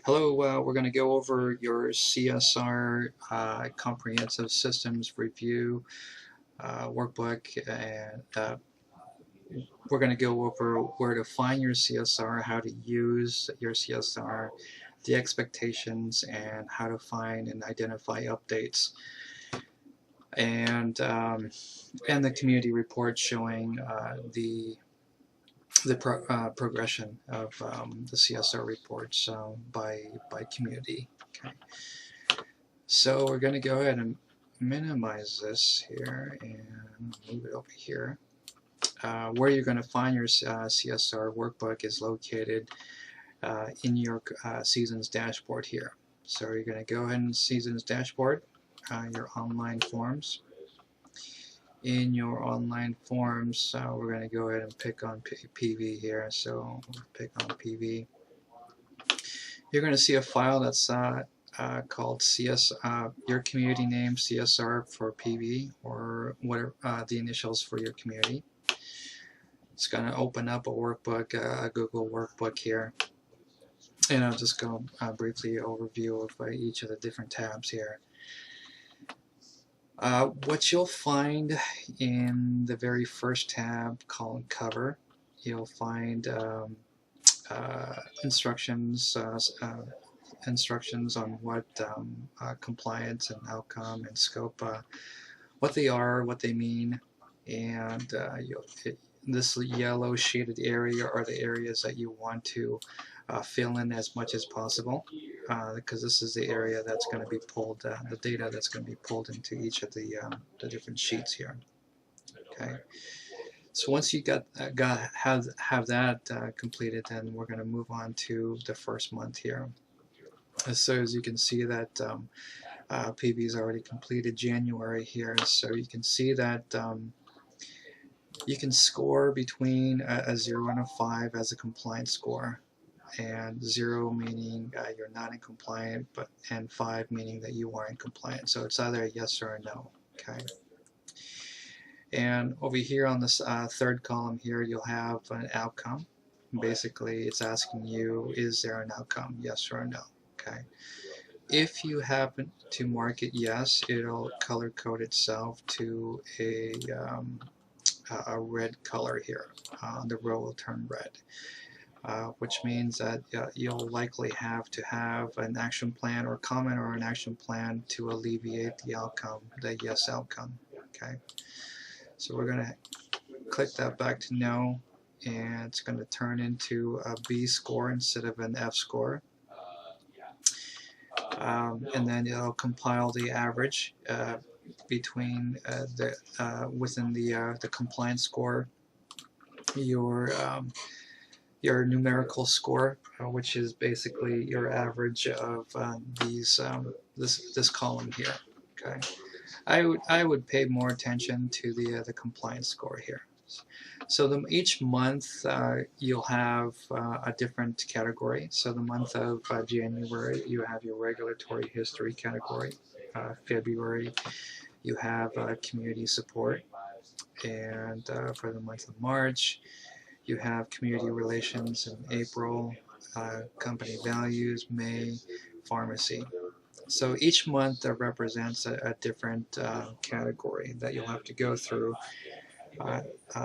Hello, we're going to go over your CSR Comprehensive Systems Review workbook, and we're going to go over where to find your CSR, how to use your CSR, the expectations, and how to find and identify updates, and the community report showing the progression of the CSR reports by community. Okay. So we're going to go ahead and minimize this here and move it over here. Where you're going to find your CSR workbook is located in your Seasons dashboard here. So you're going to go ahead and Seasons dashboard, your online forms. In your online forms, we're going to go ahead and pick on PV here. So we'll pick on PV. You're going to see a file that's called your community name CSR for PV, or whatever the initials for your community. It's going to open up a workbook, a Google workbook here, and I'll just go briefly overview of each of the different tabs here. What you'll find in the very first tab called Cover, you'll find instructions on what compliance and outcome and scope, what they are, what they mean, and this yellow shaded area are the areas that you want to fill in as much as possible, because this is the area that's going to be pulled, the data that's going to be pulled into each of the different sheets here. Okay. So once you have that completed, then we're going to move on to the first month here. So as you can see that PV is already completed January here, so you can see that you can score between a 0 and a 5 as a compliance score, and 0 meaning you're not in compliant, and 5 meaning that you are in compliant. So it's either a yes or a no. Okay. And over here on this third column here, you'll have an outcome. Basically, it's asking you, is there an outcome, yes or no? Okay. If you happen to mark it yes, it'll color code itself to a red color here. The row will turn red, which means that you'll likely have to have an action plan or comment or an action plan to alleviate the outcome, the yes outcome. Okay. So we're going to click that back to no, and it's going to turn into a B score instead of an F score. And then it'll compile the average between within the compliance score, your numerical score, which is basically your average of this column here. Okay. I would pay more attention to the compliance score here. So each month you'll have a different category. So the month of January, you have your regulatory history category. February, you have community support. And for the month of March, you have community relations. In April, company values. May, pharmacy. So each month represents a different category that you'll have to go through.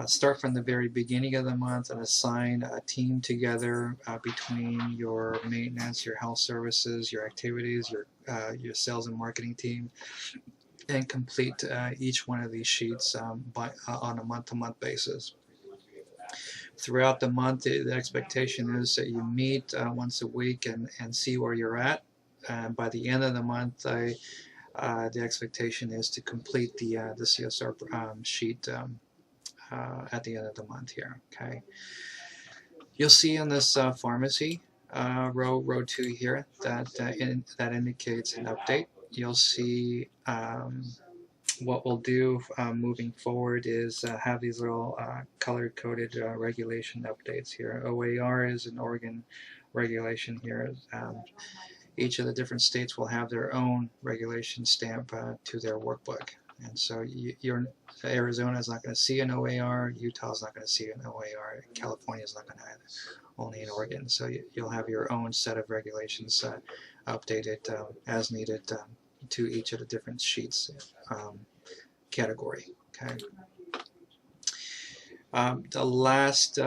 Start from the very beginning of the month and assign a team together between your maintenance, your health services, your activities, your sales and marketing team, and complete each one of these sheets on a month-to-month basis. Throughout the month, the expectation is that you meet once a week and see where you're at. By the end of the month, the expectation is to complete the CSR sheet at the end of the month here. Okay. You'll see on this pharmacy row 2 here that indicates an update. You'll see what we'll do moving forward is have these little color-coded regulation updates here. OAR is an Oregon regulation here. Each of the different states will have their own regulation stamp to their workbook. And so Arizona is not going to see an OAR, Utah is not going to see an OAR, California is not going to either, only in Oregon. So you'll have your own set of regulations updated as needed to each of the different sheets category. Okay. The last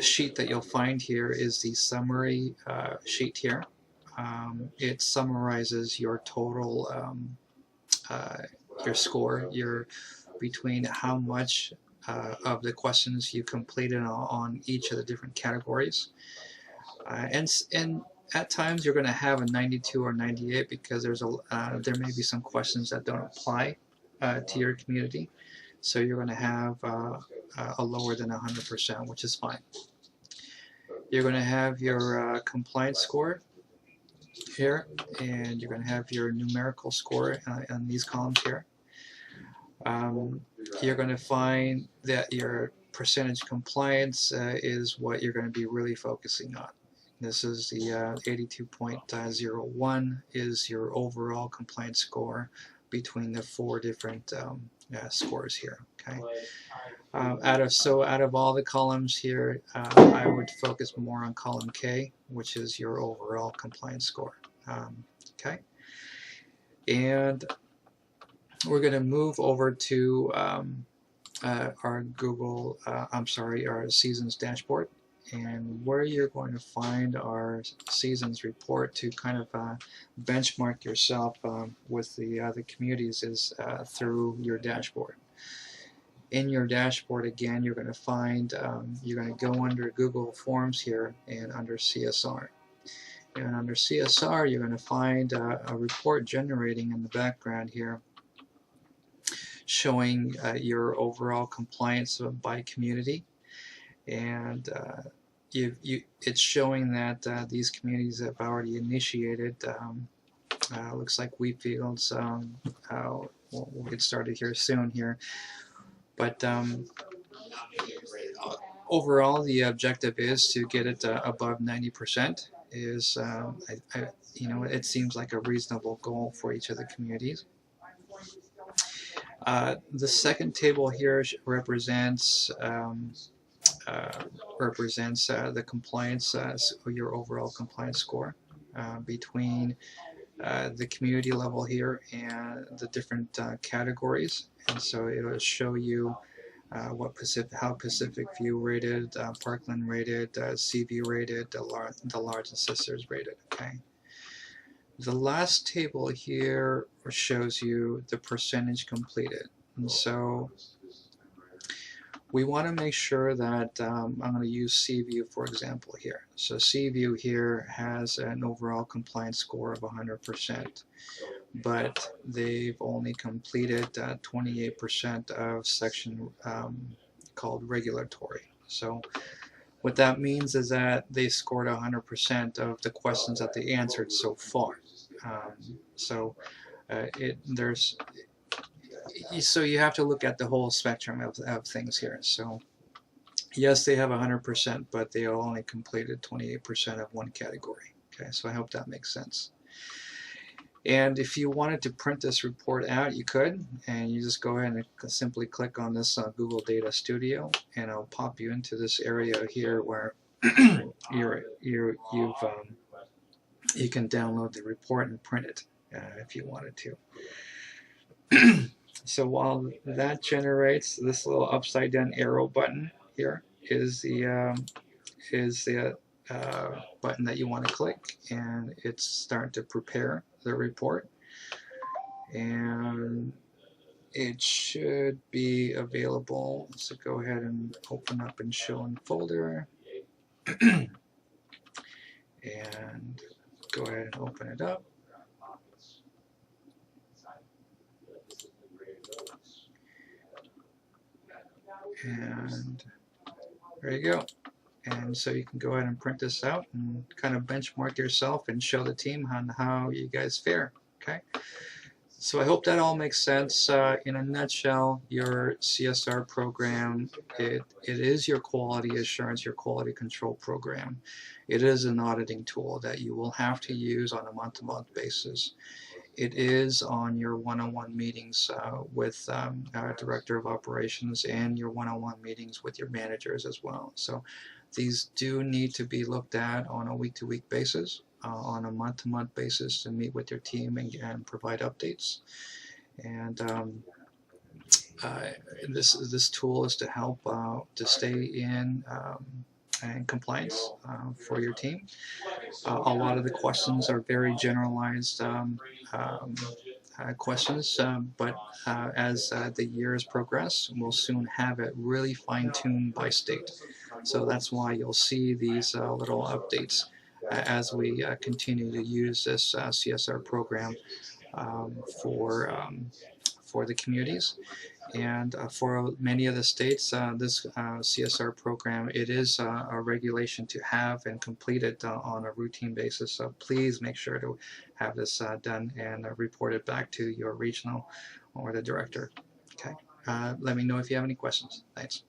sheet that you'll find here is the summary sheet here. It summarizes your total your score, between how much of the questions you completed on each of the different categories. And at times you're going to have a 92 or 98 because there may be some questions that don't apply to your community. So you're going to have a lower than 100%, which is fine. You're going to have your compliance score here, and you're going to have your numerical score on these columns here. You're going to find that your percentage compliance is what you're going to be really focusing on. This is the 82.01 is your overall compliance score between the 4 different scores here. Okay. Out of all the columns here, I would focus more on column K, which is your overall compliance score. Okay, and we're going to move over to our Google, our seasons dashboard, and where you're going to find our seasons report to kind of benchmark yourself with the other communities is through your dashboard. In your dashboard, again, you're going to find, you're going to go under Google Forms here and under CSR. And under CSR, you're going to find a report generating in the background here showing your overall compliance by community. And it's showing that these communities have already initiated, looks like Wheatfields, we'll get started here soon here. But overall, the objective is to get it above 90%. Is it seems like a reasonable goal for each of the communities. The second table here represents the compliance, your overall compliance score between the community level here and the different categories, and so it will show you how Pacific View rated, Parkland rated, Seaview rated, the Large and Sisters rated. Okay. The last table here shows you the percentage completed, and so we want to make sure that I'm going to use Seaview for example here. So Seaview here has an overall compliance score of 100%, but they've only completed 28% of section called regulatory. So what that means is that they scored 100% of the questions that they answered so far. So you have to look at the whole spectrum of things here. So yes, they have 100%, but they only completed 28% of one category. Okay, so I hope that makes sense. And if you wanted to print this report out, you could, and you just go ahead and simply click on this Google Data Studio, and it'll pop you into this area here where you can download the report and print it if you wanted to. So while that generates, this little upside down arrow button here is the button that you want to click, and it's starting to prepare the report, and it should be available. So go ahead and open up and show in folder and go ahead and open it up. And there you go. And so you can go ahead and print this out and kind of benchmark yourself and show the team on how you guys fare. Okay. So I hope that all makes sense. In a nutshell, your CSR program, it is your quality assurance, your quality control program. It is an auditing tool that you will have to use on a month-to-month basis. it is on your one-on-one meetings with our Director of Operations and your one-on-one meetings with your managers as well. So these do need to be looked at on a week-to-week basis, on a month-to-month basis, to meet with your team and provide updates. And uh, this tool is to help to stay in compliance for your team. A lot of the questions are very generalized um, questions, but as the years progress, we'll soon have it really fine-tuned by state. So that's why you'll see these little updates as we continue to use this CSR program um, for um, for the communities. And for many of the states, this CSR program, it is a regulation to have and complete it on a routine basis. So please make sure to have this done and report it back to your regional or the director. Okay. Let me know if you have any questions. Thanks.